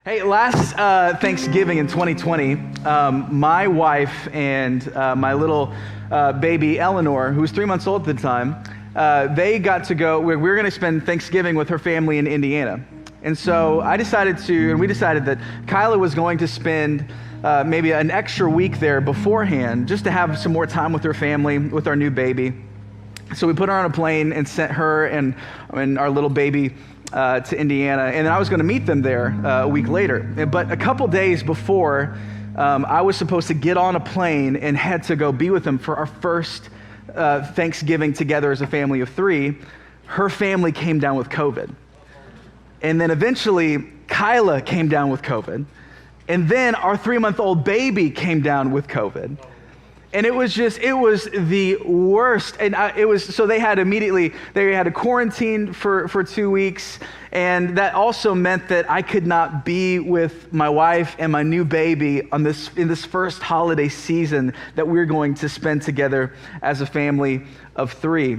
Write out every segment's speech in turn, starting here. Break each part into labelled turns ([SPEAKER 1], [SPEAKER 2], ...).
[SPEAKER 1] Hey, last Thanksgiving in 2020, my wife and my little baby Eleanor, who was 3 months old at the time, they got to go. We were going to spend Thanksgiving with her family in Indiana. And so we decided that Kyla was going to spend maybe an extra week there beforehand just to have some more time with her family, with our new baby. So we put her on a plane and sent her and our little baby to Indiana, and then I was going to meet them there a week later. But a couple days before, I was supposed to get on a plane and head to go be with them for our first Thanksgiving together as a family of three. Her family came down with COVID. And then eventually, Kyla came down with COVID. And then our 3-month-old baby came down with COVID. And it was the worst. And so they had to quarantine for 2 weeks. And that also meant that I could not be with my wife and my new baby in this first holiday season that we're going to spend together as a family of three.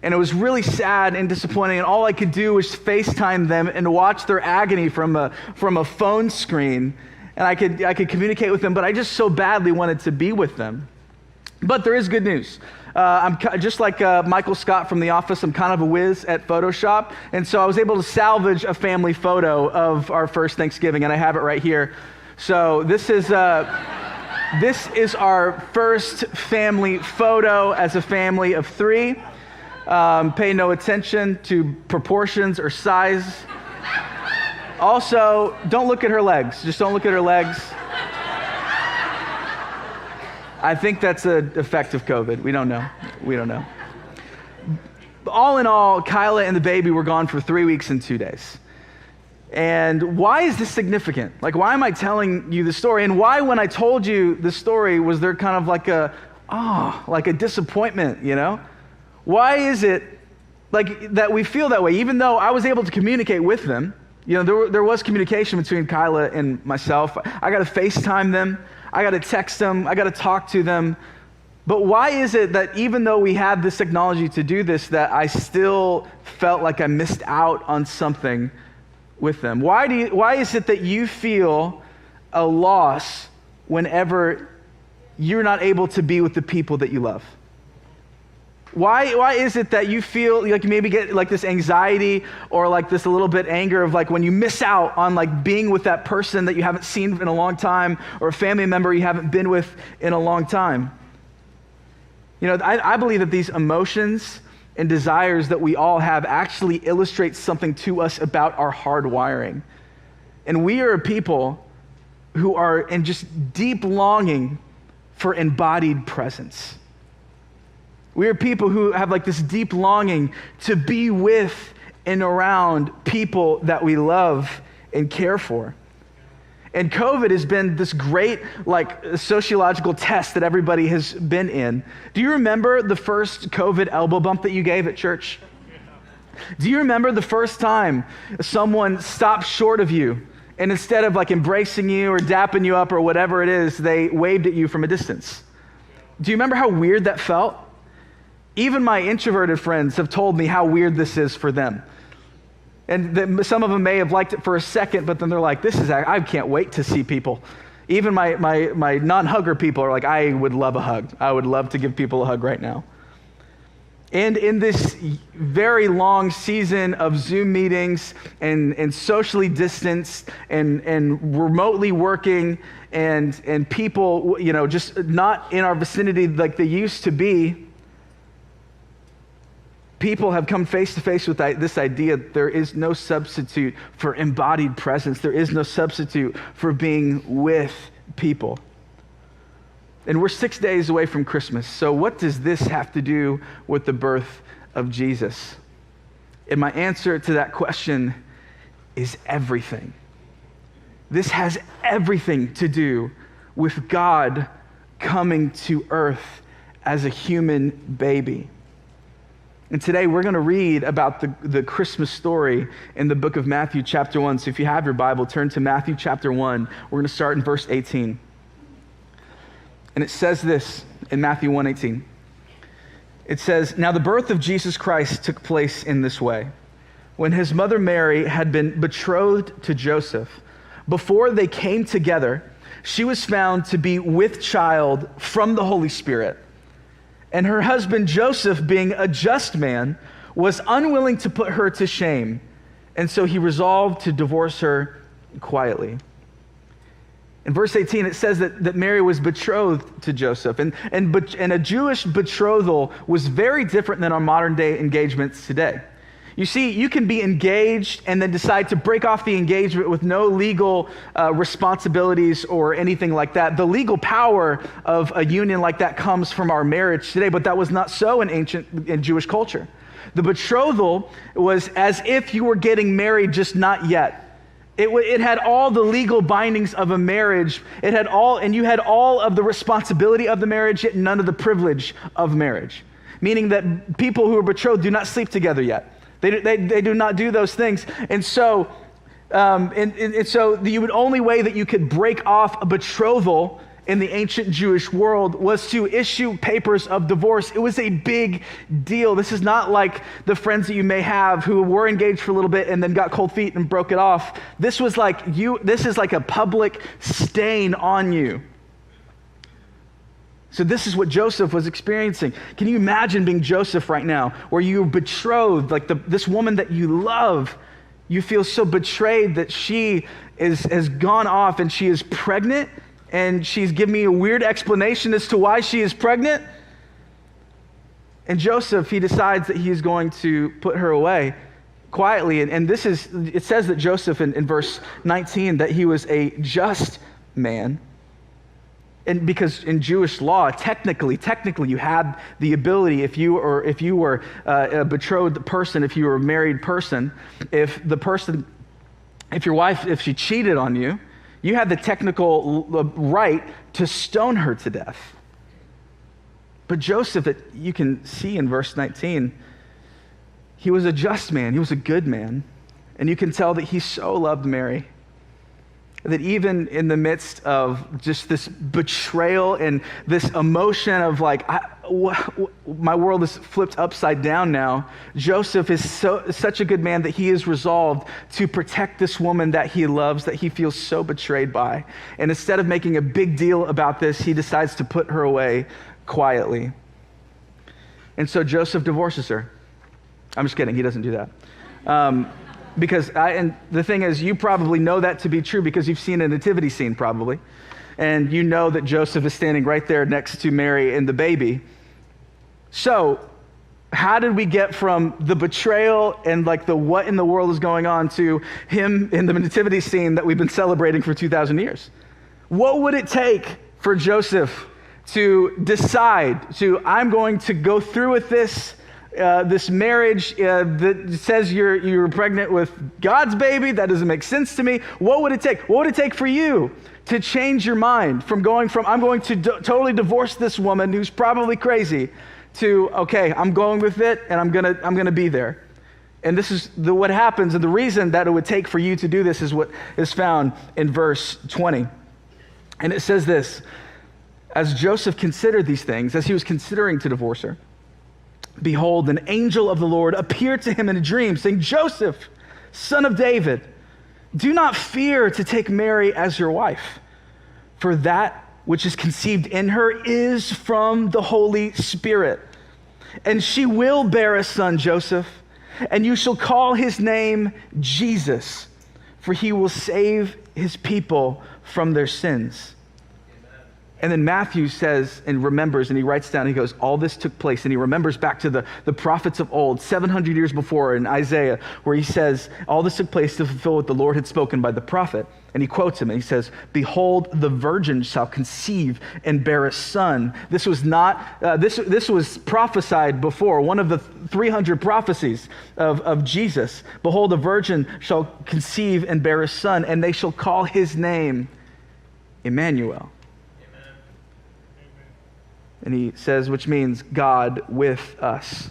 [SPEAKER 1] And it was really sad and disappointing. And all I could do was FaceTime them and watch their agony from a phone screen. And I could communicate with them, but I just so badly wanted to be with them. But there is good news. I'm just like Michael Scott from The Office. I'm kind of a whiz at Photoshop. And so I was able to salvage a family photo of our first Thanksgiving, and I have it right here. So this is our first family photo as a family of three. Pay no attention to proportions or size. Also, don't look at her legs. Just don't look at her legs. I think that's an effect of COVID. We don't know. All in all, Kyla and the baby were gone for 3 weeks and 2 days. And why is this significant? Like, why am I telling you the story? And why, when I told you the story, was there kind of like a disappointment, you know? Why is it like that we feel that way? Even though I was able to communicate with them, you know, there was communication between Kyla and myself. I got to FaceTime them. I got to text them. I got to talk to them. But why is it that even though we had this technology to do this, that I still felt like I missed out on something with them? Why is it that you feel a loss whenever you're not able to be with the people that you love? Why is it that you feel like you maybe get like this anxiety or like this a little bit anger of like when you miss out on like being with that person that you haven't seen in a long time, or a family member you haven't been with in a long time? You know, I believe that these emotions and desires that we all have actually illustrate something to us about our hardwiring. And we are a people who are in just deep longing for embodied presence. We are people who have like this deep longing to be with and around people that we love and care for. And COVID has been this great like sociological test that everybody has been in. Do you remember the first COVID elbow bump that you gave at church? Do you remember the first time someone stopped short of you and instead of like embracing you or dapping you up or whatever it is, they waved at you from a distance? Do you remember how weird that felt? Even my introverted friends have told me how weird this is for them. And some of them may have liked it for a second, but then they're like, I can't wait to see people. Even my non-hugger people are like, I would love a hug. I would love to give people a hug right now. And in this very long season of Zoom meetings and socially distanced and remotely working and people, you know, just not in our vicinity like they used to be, people have come face to face with this idea that there is no substitute for embodied presence. There is no substitute for being with people. And we're 6 days away from Christmas. So what does this have to do with the birth of Jesus? And my answer to that question is everything. This has everything to do with God coming to earth as a human baby. And today we're going to read about the Christmas story in the book of Matthew chapter 1. So if you have your Bible, turn to Matthew chapter 1. We're going to start in verse 18. And it says this in Matthew 1:18. It says, "Now the birth of Jesus Christ took place in this way. When his mother Mary had been betrothed to Joseph, before they came together, she was found to be with child from the Holy Spirit. And her husband Joseph, being a just man, was unwilling to put her to shame. And so he resolved to divorce her quietly. In verse 18, it says that Mary was betrothed to Joseph. And a Jewish betrothal was very different than our modern day engagements today. You see, you can be engaged and then decide to break off the engagement with no legal responsibilities or anything like that. The legal power of a union like that comes from our marriage today, but that was not so in ancient and Jewish culture. The betrothal was as if you were getting married, just not yet. It had all the legal bindings of a marriage. It had all, and you had all of the responsibility of the marriage, yet none of the privilege of marriage. Meaning that people who are betrothed do not sleep together yet. They do not do those things. And so, so the only way that you could break off a betrothal in the ancient Jewish world was to issue papers of divorce. It was a big deal. This is not like the friends that you may have who were engaged for a little bit and then got cold feet and broke it off. This is like a public stain on you. So this is what Joseph was experiencing. Can you imagine being Joseph right now, where you're betrothed, like this woman that you love, you feel so betrayed that she has gone off and she is pregnant, and she's giving me a weird explanation as to why she is pregnant. And Joseph, he decides that he's going to put her away quietly. And it says that Joseph in verse 19, that he was a just man. And because in Jewish law, technically you had the ability, if you were a betrothed person, if you were a married person, if your wife, if she cheated on you, you had the technical right to stone her to death. But Joseph, you can see in verse 19, he was a just man. He was a good man. And you can tell that he so loved Mary that even in the midst of just this betrayal and this emotion of like, my world is flipped upside down now, Joseph is such a good man that he is resolved to protect this woman that he loves, that he feels so betrayed by. And instead of making a big deal about this, he decides to put her away quietly. And so Joseph divorces her. I'm just kidding, he doesn't do that. And the thing is, you probably know that to be true because you've seen a nativity scene probably. And you know that Joseph is standing right there next to Mary and the baby. So how did we get from the betrayal and like the what in the world is going on to him in the nativity scene that we've been celebrating for 2,000 years? What would it take for Joseph to decide I'm going to go through with this marriage that says you're pregnant with God's baby? That doesn't make sense to me. What would it take? What would it take for you to change your mind from going from I'm going to totally divorce this woman who's probably crazy to okay, I'm going with it and I'm gonna be there? And this is what happens, and the reason that it would take for you to do this is what is found in verse 20. And it says this: as Joseph considered these things, as he was considering to divorce her, behold, an angel of the Lord appeared to him in a dream, saying, Joseph, son of David, do not fear to take Mary as your wife, for that which is conceived in her is from the Holy Spirit. And she will bear a son, Joseph, and you shall call his name Jesus, for he will save his people from their sins. And then Matthew says and remembers, and he writes down, he goes, all this took place. And he remembers back to the prophets of old, 700 years before in Isaiah, where he says, all this took place to fulfill what the Lord had spoken by the prophet. And he quotes him and he says, behold, the virgin shall conceive and bear a son. This was not, this was prophesied before, one of the 300 prophecies of Jesus. Behold, a virgin shall conceive and bear a son, and they shall call his name Immanuel. And he says, which means God with us.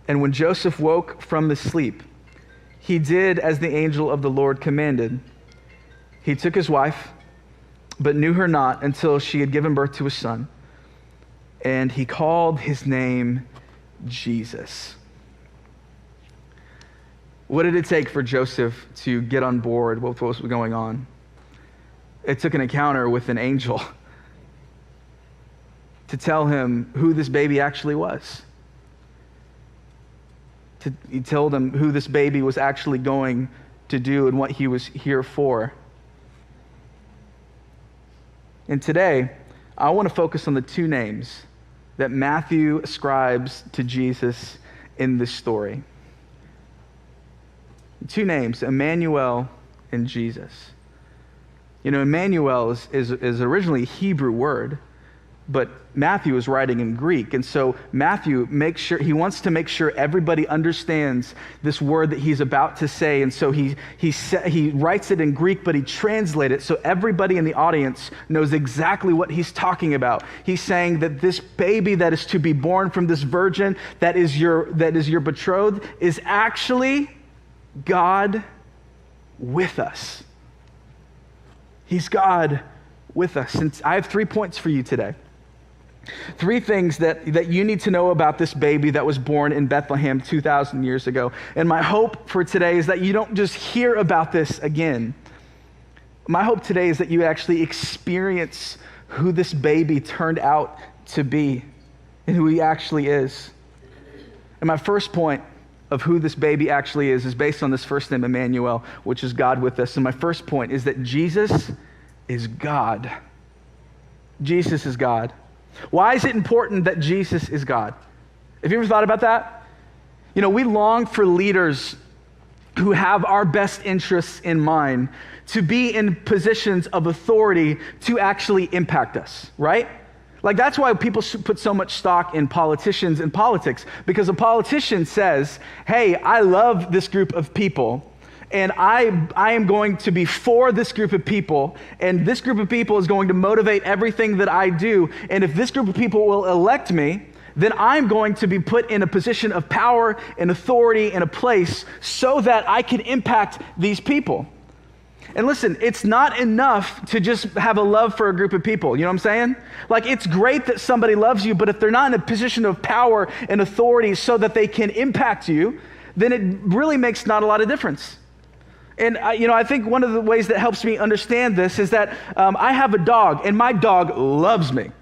[SPEAKER 1] And when Joseph woke from the sleep, he did as the angel of the Lord commanded. He took his wife, but knew her not until she had given birth to a son. And he called his name Jesus. What did it take for Joseph to get on board with what was going on? It took an encounter with an angel to tell him who this baby actually was. He told him who this baby was actually going to do and what he was here for. And today, I want to focus on the two names that Matthew ascribes to Jesus in this story. Two names, Immanuel and Jesus. You know, Immanuel is originally a Hebrew word, but Matthew is writing in Greek. And so Matthew wants to make sure everybody understands this word that he's about to say. And so he writes it in Greek, but he translates it so everybody in the audience knows exactly what he's talking about. He's saying that this baby that is to be born from this virgin, that is your betrothed, is actually God with us. He's God with us. And I have 3 points for you today. 3 things that you need to know about this baby that was born in Bethlehem 2,000 years ago. And my hope for today is that you don't just hear about this again. My hope today is that you actually experience who this baby turned out to be and who he actually is. And my first point of who this baby actually is based on this first name, Immanuel, which is God with us. And my first point is that Jesus is God. Jesus is God. Why is it important that Jesus is God? Have you ever thought about that? You know, we long for leaders who have our best interests in mind to be in positions of authority to actually impact us, right? Like, that's why people put so much stock in politicians and politics, because a politician says, hey, I love this group of people, and I am going to be for this group of people, and this group of people is going to motivate everything that I do, and if this group of people will elect me, then I'm going to be put in a position of power and authority and a place so that I can impact these people. And listen, it's not enough to just have a love for a group of people. You know what I'm saying? Like, it's great that somebody loves you, but if they're not in a position of power and authority so that they can impact you, then it really makes not a lot of difference. And I think one of the ways that helps me understand this is that I have a dog, and my dog loves me.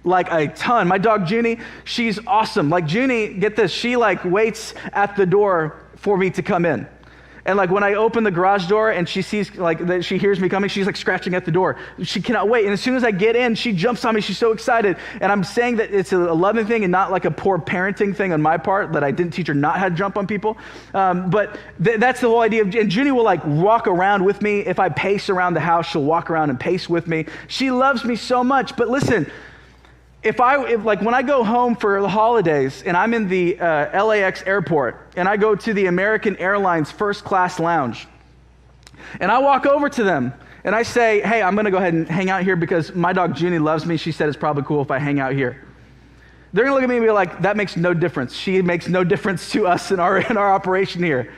[SPEAKER 1] Like a ton. My dog Junie, she's awesome. Like, Junie, get this, she waits at the door for me to come in. And when I open the garage door and she sees, that she hears me coming, she's scratching at the door. She cannot wait. And as soon as I get in, she jumps on me. She's so excited. And I'm saying that it's a loving thing and not a poor parenting thing on my part, that I didn't teach her not how to jump on people. But that's the whole idea. And Junie will walk around with me. If I pace around the house, she'll walk around and pace with me. She loves me so much. But listen, if when I go home for the holidays and I'm in the LAX airport and I go to the American Airlines first class lounge and I walk over to them and I say, hey, I'm going to go ahead and hang out here because my dog Junie loves me. She said it's probably cool if I hang out here. They're going to look at me and be like, that makes no difference. She makes no difference to us in our operation here.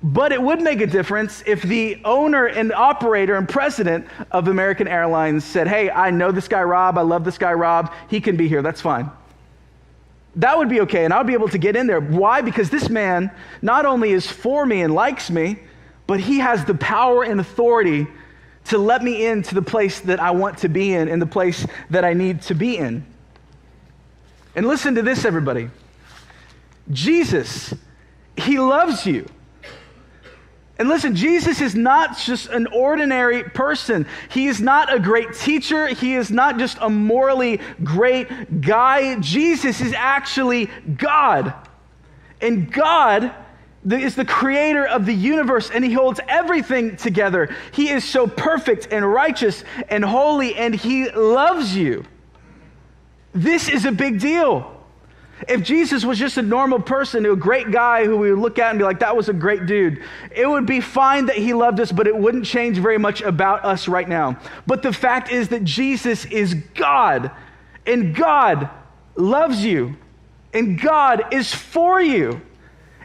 [SPEAKER 1] But it would make a difference if the owner and operator and president of American Airlines said, hey, I know this guy Rob, I love this guy Rob, he can be here, that's fine. That would be okay, and I would be able to get in there. Why? Because this man not only is for me and likes me, but he has the power and authority to let me into the place that I want to be in and the place that I need to be in. And listen to this, everybody. Jesus, he loves you. And listen, Jesus is not just an ordinary person. He is not a great teacher. He is not just a morally great guy. Jesus is actually God. And God is the creator of the universe, and he holds everything together. He is so perfect and righteous and holy, and he loves you. This is a big deal. If Jesus was just a normal person, a great guy who we would look at and be like, that was a great dude, it would be fine that he loved us, but it wouldn't change very much about us right now. But the fact is that Jesus is God, and God loves you, and God is for you.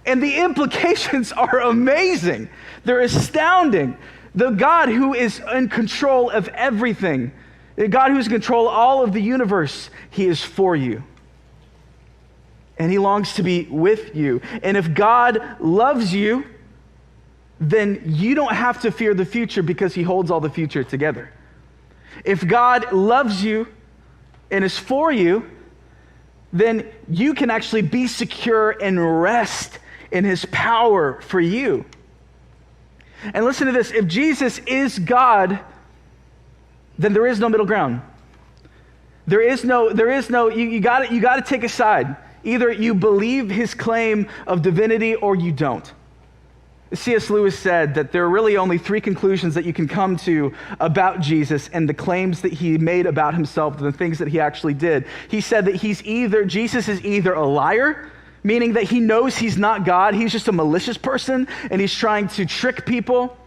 [SPEAKER 1] And the implications are amazing. They're astounding. The God who is in control of everything, the God who is in control of all of the universe, he is for you. And he longs to be with you. And if God loves you, then you don't have to fear the future because he holds all the future together. If God loves you and is for you, then you can actually be secure and rest in his power for you. And listen to this, if Jesus is God, then there is no middle ground. You got to take a side. Either you believe his claim of divinity or you don't. C.S. Lewis said that there are really only three conclusions that you can come to about Jesus and the claims that he made about himself, the things that he actually did. He said that Jesus is either a liar, meaning that he knows he's not God, he's just a malicious person, and he's trying to trick people.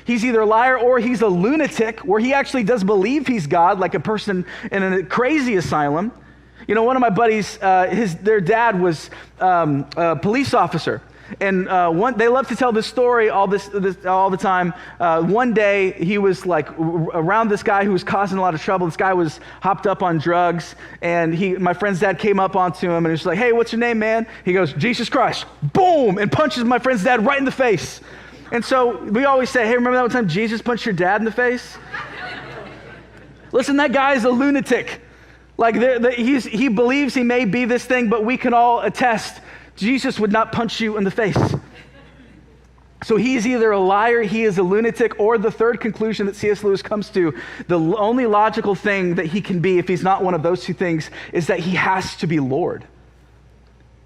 [SPEAKER 1] He's either a liar or he's a lunatic, where he actually does believe he's God, like a person in a crazy asylum. You know, one of my buddies, their dad was a police officer. And they love to tell this story all the time. One day, he was like around this guy who was causing a lot of trouble. This guy was hopped up on drugs, and my friend's dad came up onto him and he was like, "Hey, what's your name, man?" He goes, "Jesus Christ." Boom! And punches my friend's dad right in the face. And so we always say, "Hey, remember that one time Jesus punched your dad in the face?" Listen, that guy is a lunatic. Like he believes he may be this thing, but we can all attest Jesus would not punch you in the face. So he's either a liar, he is a lunatic, or the third conclusion that C.S. Lewis comes to, the only logical thing that he can be if he's not one of those two things is that he has to be Lord.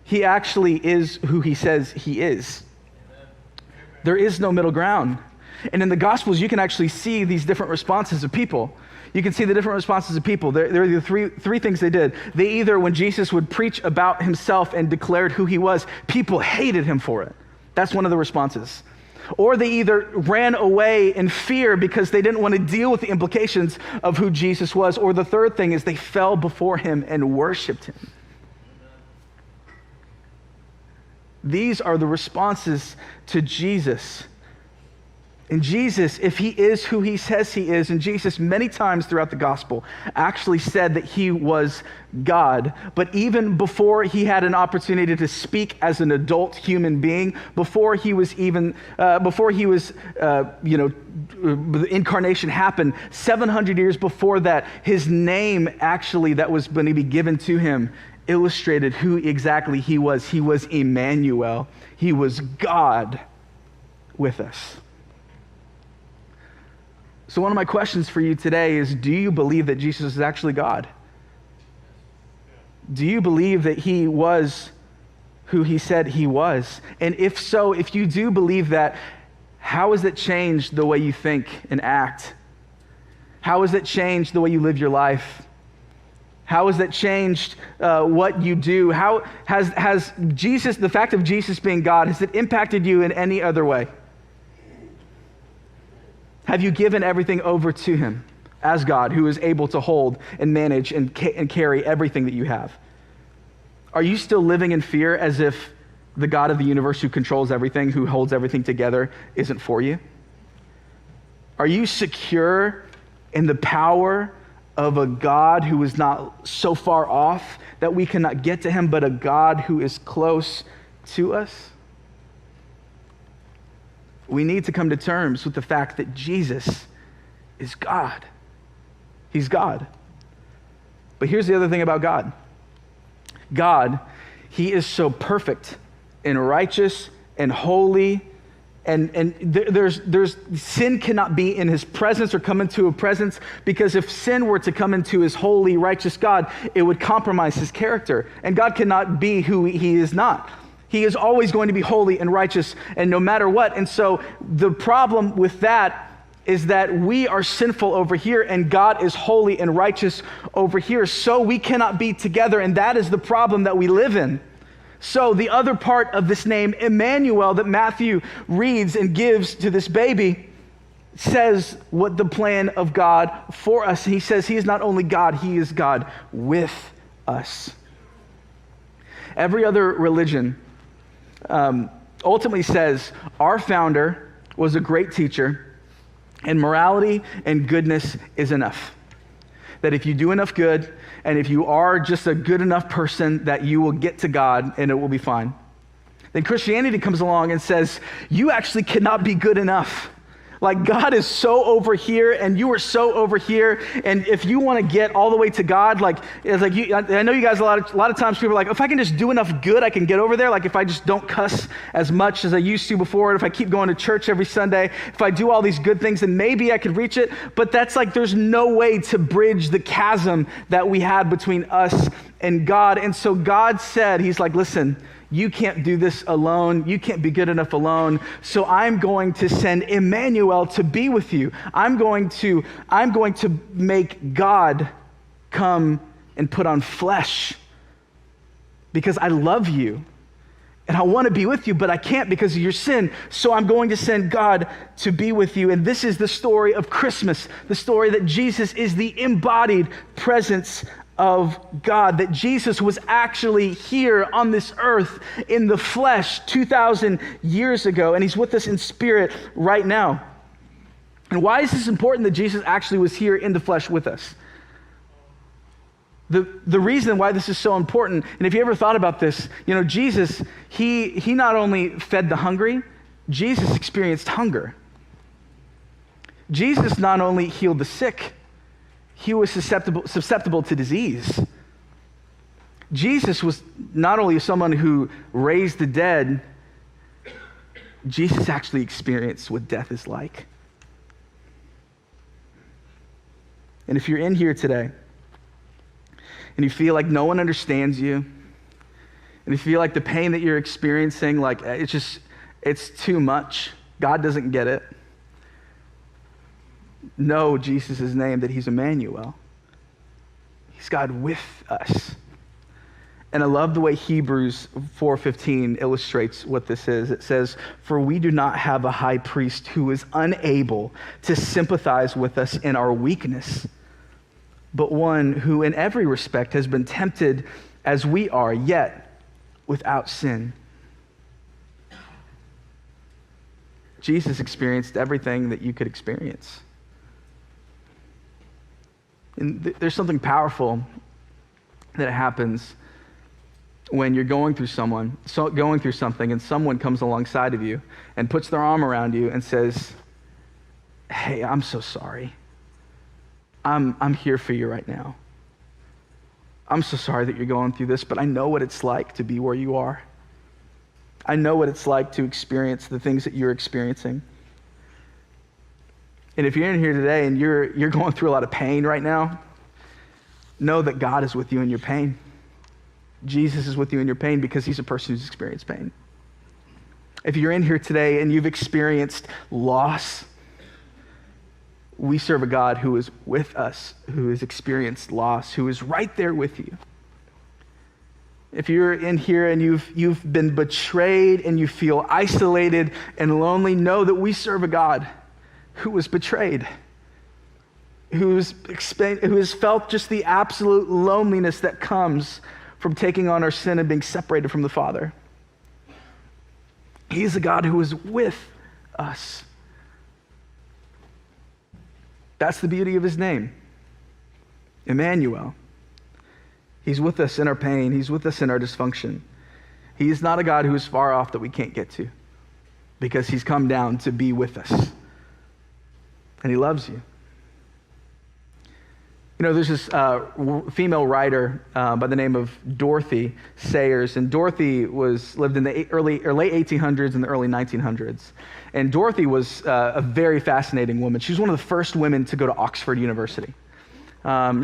[SPEAKER 1] He actually is who he says he is. There is no middle ground. And in the Gospels, you can actually see these different responses of people. You can see the different responses of people. There are the three things they did. They either, when Jesus would preach about himself and declared who he was, people hated him for it. That's one of the responses. Or they either ran away in fear because they didn't want to deal with the implications of who Jesus was. Or the third thing is they fell before him and worshiped him. These are the responses to Jesus. And Jesus, if he is who he says he is, and Jesus many times throughout the gospel actually said that he was God, but even before he had an opportunity to speak as an adult human being, before the incarnation happened, 700 years before that, his name actually that was going to be given to him illustrated who exactly he was. He was Immanuel. He was God with us. So one of my questions for you today is, do you believe that Jesus is actually God? Do you believe that he was who he said he was? And if so, if you do believe that, how has it changed the way you think and act? How has it changed the way you live your life? How has that changed what you do? How has Jesus, the fact of Jesus being God, has it impacted you in any other way? Have you given everything over to him as God, who is able to hold and manage and carry everything that you have? Are you still living in fear as if the God of the universe who controls everything, who holds everything together, isn't for you? Are you secure in the power of a God who is not so far off that we cannot get to him, but a God who is close to us? We need to come to terms with the fact that Jesus is God. He's God. But here's the other thing about God. God, he is so perfect and righteous and holy, and there's sin cannot be in his presence or come into a presence, because if sin were to come into his holy, righteous God, it would compromise his character. And God cannot be who he is not. He is always going to be holy and righteous, and no matter what. And so the problem with that is that we are sinful over here, and God is holy and righteous over here. So we cannot be together, and that is the problem that we live in. So the other part of this name, Immanuel, that Matthew reads and gives to this baby, says what the plan of God for us. He says he is not only God, he is God with us. Every other religion ultimately says our founder was a great teacher, and morality and goodness is enough. That if you do enough good, and if you are just a good enough person, that you will get to God and it will be fine. Then Christianity comes along and says, you actually cannot be good enough. Like, God is so over here and you are so over here. And if you want to get all the way to God, like, it's like I know you guys, a lot of times people are like, if I can just do enough good, I can get over there. Like, if I just don't cuss as much as I used to before, and if I keep going to church every Sunday, if I do all these good things, then maybe I could reach it. But that's like, there's no way to bridge the chasm that we had between us and God. And so God said, he's like, listen, you can't do this alone. You can't be good enough alone. So I'm going to send Immanuel to be with you. I'm going to make God come and put on flesh because I love you and I want to be with you, but I can't because of your sin. So I'm going to send God to be with you. And this is the story of Christmas, the story that Jesus is the embodied presence of God, that Jesus was actually here on this earth in the flesh 2,000 years ago, and he's with us in spirit right now. And why is this important that Jesus actually was here in the flesh with us? The reason why this is so important, and if you ever thought about this, Jesus, he not only fed the hungry, Jesus experienced hunger. Jesus not only healed the sick, he was susceptible to disease. Jesus was not only someone who raised the dead, Jesus actually experienced what death is like. And if you're in here today and you feel like no one understands you, and you feel like the pain that you're experiencing, like it's too much, God doesn't get it, know Jesus' name, that he's Immanuel. He's God with us. And I love the way Hebrews 4:15 illustrates what this is. It says, for we do not have a high priest who is unable to sympathize with us in our weakness, but one who in every respect has been tempted as we are, yet without sin. Jesus experienced everything that you could experience. And there's something powerful that happens when you're going through something, and someone comes alongside of you and puts their arm around you and says, hey, I'm so sorry. I'm here for you right now. I'm so sorry that you're going through this, but I know what it's like to be where you are. I know what it's like to experience the things that you're experiencing. And if you're in here today and you're going through a lot of pain right now, know that God is with you in your pain. Jesus is with you in your pain because he's a person who's experienced pain. If you're in here today and you've experienced loss, we serve a God who is with us, who has experienced loss, who is right there with you. If you're in here and you've been betrayed and you feel isolated and lonely, know that we serve a God who was betrayed, who has felt just the absolute loneliness that comes from taking on our sin and being separated from the Father. He's a God who is with us. That's the beauty of his name, Immanuel. He's with us in our pain. He's with us in our dysfunction. He is not a God who is far off that we can't get to, because he's come down to be with us. And he loves you. There's this female writer by the name of Dorothy Sayers, and Dorothy lived in the late 1800s and the early 1900s. And Dorothy was a very fascinating woman. She was one of the first women to go to Oxford University.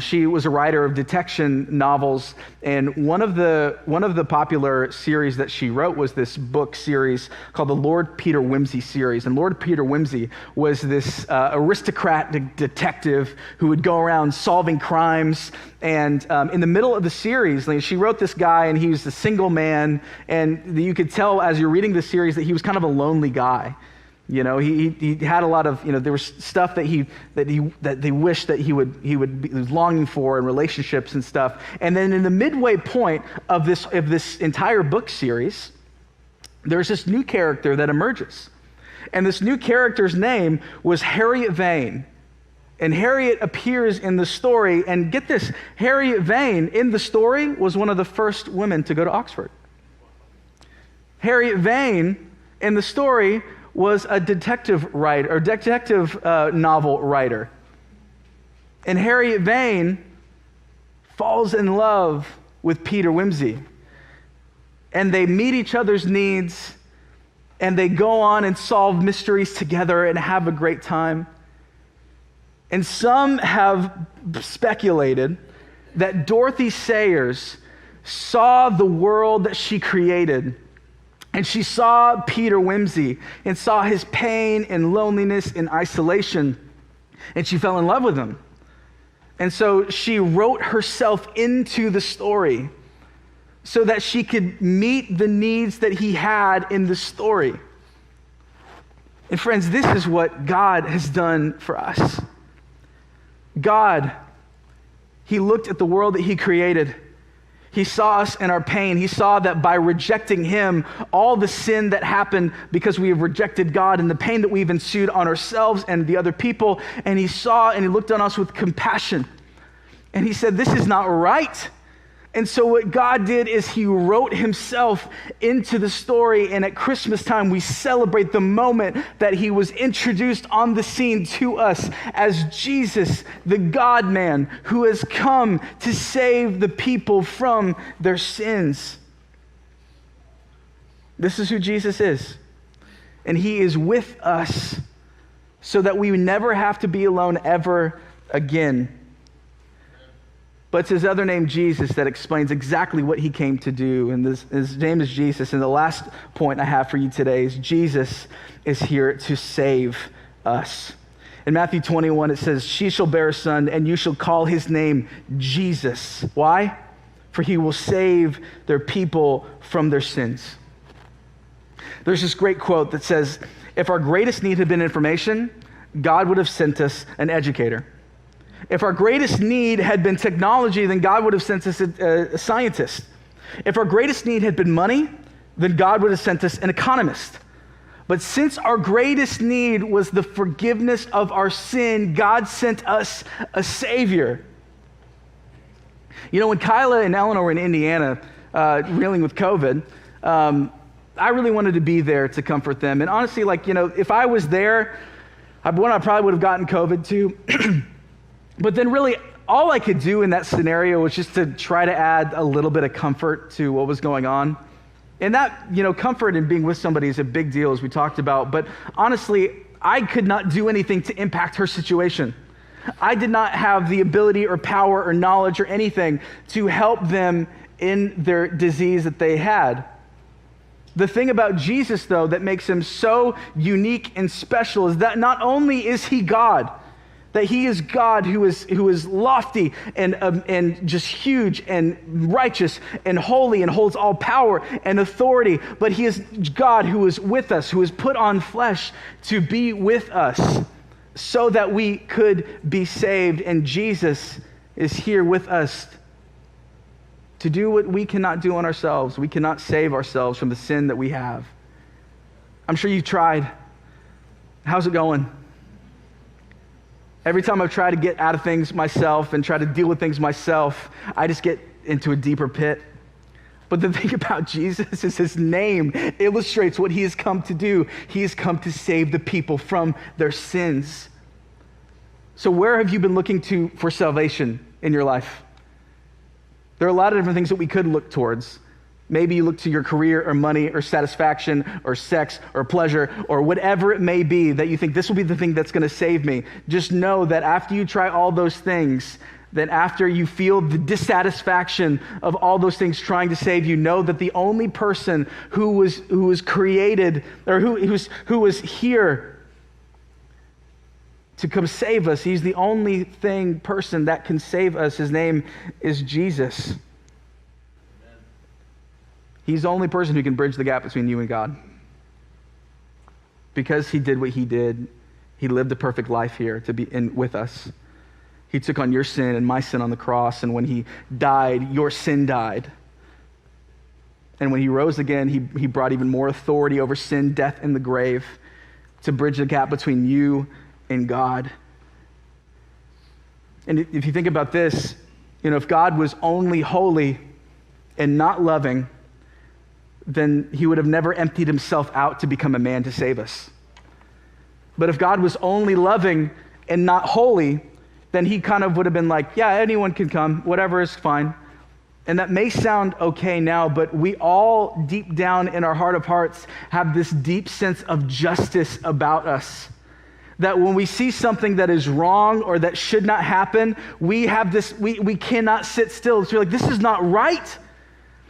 [SPEAKER 1] She was a writer of detection novels, and one of the popular series that she wrote was this book series called the Lord Peter Wimsey series. And Lord Peter Wimsey was this aristocrat detective who would go around solving crimes. And in the middle of the series, she wrote this guy, and he was a single man, and you could tell as you're reading the series that he was kind of a lonely guy. He had a lot of, there was stuff that they wished that he was longing for in relationships and stuff. And then in the midway point of this entire book series, there's this new character that emerges. And this new character's name was Harriet Vane. And Harriet appears in the story, and get this, Harriet Vane in the story was one of the first women to go to Oxford. Harriet Vane in the story was a detective writer, or detective novel writer. And Harriet Vane falls in love with Peter Wimsey. And they meet each other's needs, and they go on and solve mysteries together and have a great time. And some have speculated that Dorothy Sayers saw the world that she created, and she saw Peter Wimsey and saw his pain and loneliness and isolation, and she fell in love with him. And so she wrote herself into the story so that she could meet the needs that he had in the story. And friends, this is what God has done for us. God, he looked at the world that he created. He saw us in our pain. He saw that by rejecting him, all the sin that happened because we have rejected God and the pain that we've ensued on ourselves and the other people. And he saw and he looked on us with compassion. And he said, this is not right. And so what God did is he wrote himself into the story. And at Christmas time, we celebrate the moment that he was introduced on the scene to us as Jesus, the God-man, who has come to save the people from their sins. This is who Jesus is. And he is with us so that we never have to be alone ever again. But it's his other name, Jesus, that explains exactly what he came to do. And his name is Jesus. And the last point I have for you today is Jesus is here to save us. In Matthew 21, it says, she shall bear a son, and you shall call his name Jesus. Why? For he will save their people from their sins. There's this great quote that says, if our greatest need had been information, God would have sent us an educator. If our greatest need had been technology, then God would have sent us a scientist. If our greatest need had been money, then God would have sent us an economist. But since our greatest need was the forgiveness of our sin, God sent us a Savior. You know, when Kyla and Eleanor were in Indiana reeling with COVID, I really wanted to be there to comfort them. And honestly, if I was there, I probably would have gotten COVID too. But then really, all I could do in that scenario was just to try to add a little bit of comfort to what was going on. And that, comfort in being with somebody is a big deal, as we talked about. But honestly, I could not do anything to impact her situation. I did not have the ability or power or knowledge or anything to help them in their disease that they had. The thing about Jesus, though, that makes him so unique and special is that not only is he God, that he is God who is lofty and just huge and righteous and holy and holds all power and authority, but he is God who is with us, who is put on flesh to be with us so that we could be saved. And Jesus is here with us to do what we cannot do on ourselves. We cannot save ourselves from the sin that we have. I'm sure you've tried. How's it going? Every time I've tried to get out of things myself and try to deal with things myself, I just get into a deeper pit. But the thing about Jesus is his name illustrates what he has come to do. He has come to save the people from their sins. So where have you been looking to for salvation in your life? There are a lot of different things that we could look towards. Maybe you look to your career or money or satisfaction or sex or pleasure or whatever it may be that you think this will be the thing that's going to save me. Just know that after you try all those things, then after you feel the dissatisfaction of all those things trying to save you, know that the only person who was created or who was here to come save us, he's the only person that can save us. His name is Jesus. He's the only person who can bridge the gap between you and God. Because he did what he did, he lived a perfect life here to be with us. He took on your sin and my sin on the cross, and when he died, your sin died. And when he rose again, he brought even more authority over sin, death, and the grave to bridge the gap between you and God. And if you think about this, if God was only holy and not loving, then he would have never emptied himself out to become a man to save us. But if God was only loving and not holy, then he kind of would have been like, yeah, anyone can come, whatever is fine. And that may sound okay now, but we all deep down in our heart of hearts have this deep sense of justice about us. That when we see something that is wrong or that should not happen, we have this, we cannot sit still. It's like, this is not right.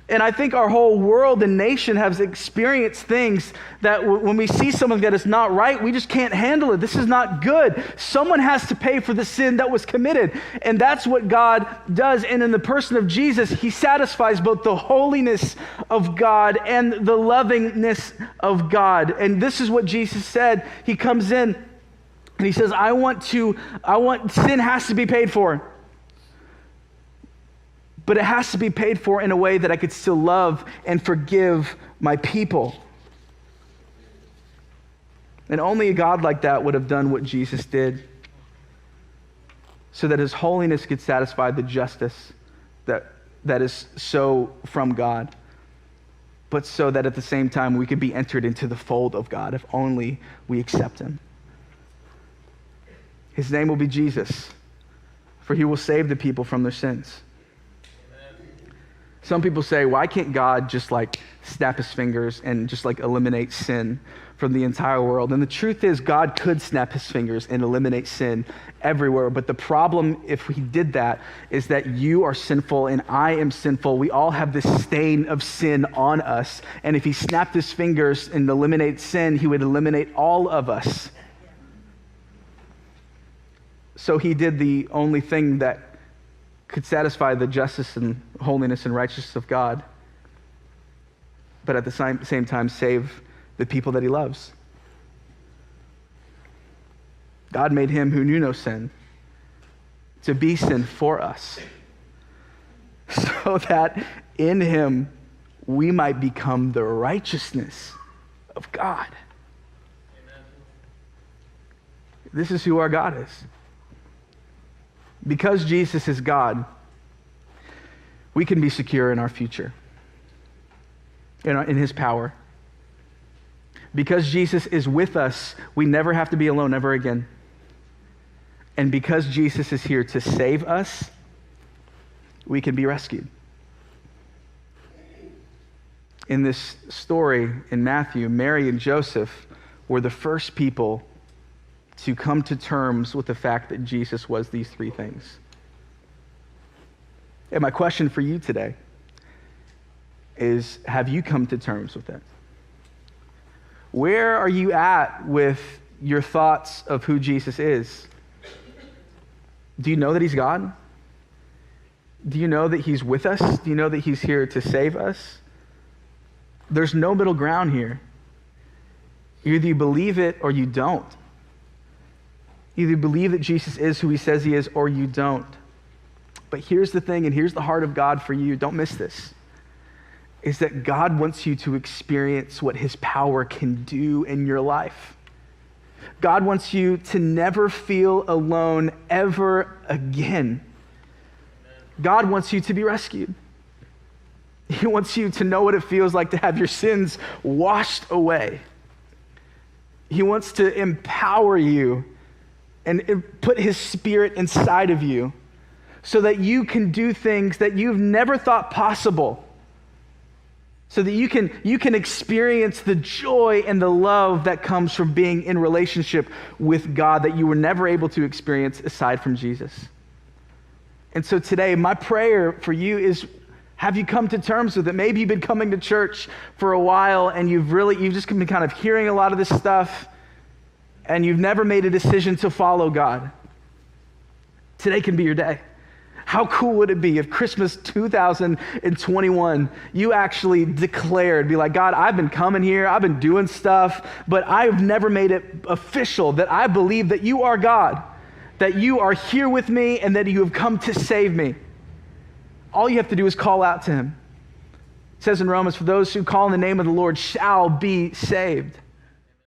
[SPEAKER 1] And I think our whole world and nation has experienced things that when we see something that is not right, we just can't handle it. This is not good. Someone has to pay for the sin that was committed. And that's what God does. And in the person of Jesus, he satisfies both the holiness of God and the lovingness of God. And this is what Jesus said. He comes in and he says, sin has to be paid for. But it has to be paid for in a way that I could still love and forgive my people. And only a God like that would have done what Jesus did, so that his holiness could satisfy the justice that is so from God, but so that at the same time we could be entered into the fold of God if only we accept him. His name will be Jesus, for he will save the people from their sins. Some people say, why can't God just snap his fingers and just eliminate sin from the entire world? And the truth is, God could snap his fingers and eliminate sin everywhere. But the problem, if he did that, is that you are sinful and I am sinful. We all have this stain of sin on us. And if he snapped his fingers and eliminated sin, he would eliminate all of us. So he did the only thing that could satisfy the justice and holiness and righteousness of God, but at the same time save the people that he loves. God made him who knew no sin to be sin for us, so that in him we might become the righteousness of God. Amen. This is who our God is. Because Jesus is God, we can be secure in our future, in his power. Because Jesus is with us, we never have to be alone ever again. And because Jesus is here to save us, we can be rescued. In this story in Matthew, Mary and Joseph were the first people to come to terms with the fact that Jesus was these three things. And my question for you today is, have you come to terms with it? Where are you at with your thoughts of who Jesus is? Do you know that he's God? Do you know that he's with us? Do you know that he's here to save us? There's no middle ground here. Either you believe it or you don't. Either you believe that Jesus is who he says he is or you don't. But here's the thing, and here's the heart of God for you. Don't miss this. Is that God wants you to experience what his power can do in your life. God wants you to never feel alone ever again. God wants you to be rescued. He wants you to know what it feels like to have your sins washed away. He wants to empower you and put his spirit inside of you so that you can do things that you've never thought possible. So that you can experience the joy and the love that comes from being in relationship with God that you were never able to experience aside from Jesus. And so today, my prayer for you is, have you come to terms with it? Maybe you've been coming to church for a while and you've just been kind of hearing a lot of this stuff, and you've never made a decision to follow God. Today can be your day. How cool would it be if Christmas 2021, you actually declared, be like, God, I've been coming here, I've been doing stuff, but I've never made it official that I believe that you are God, that you are here with me, and that you have come to save me. All you have to do is call out to him. It says in Romans, for those who call in the name of the Lord shall be saved.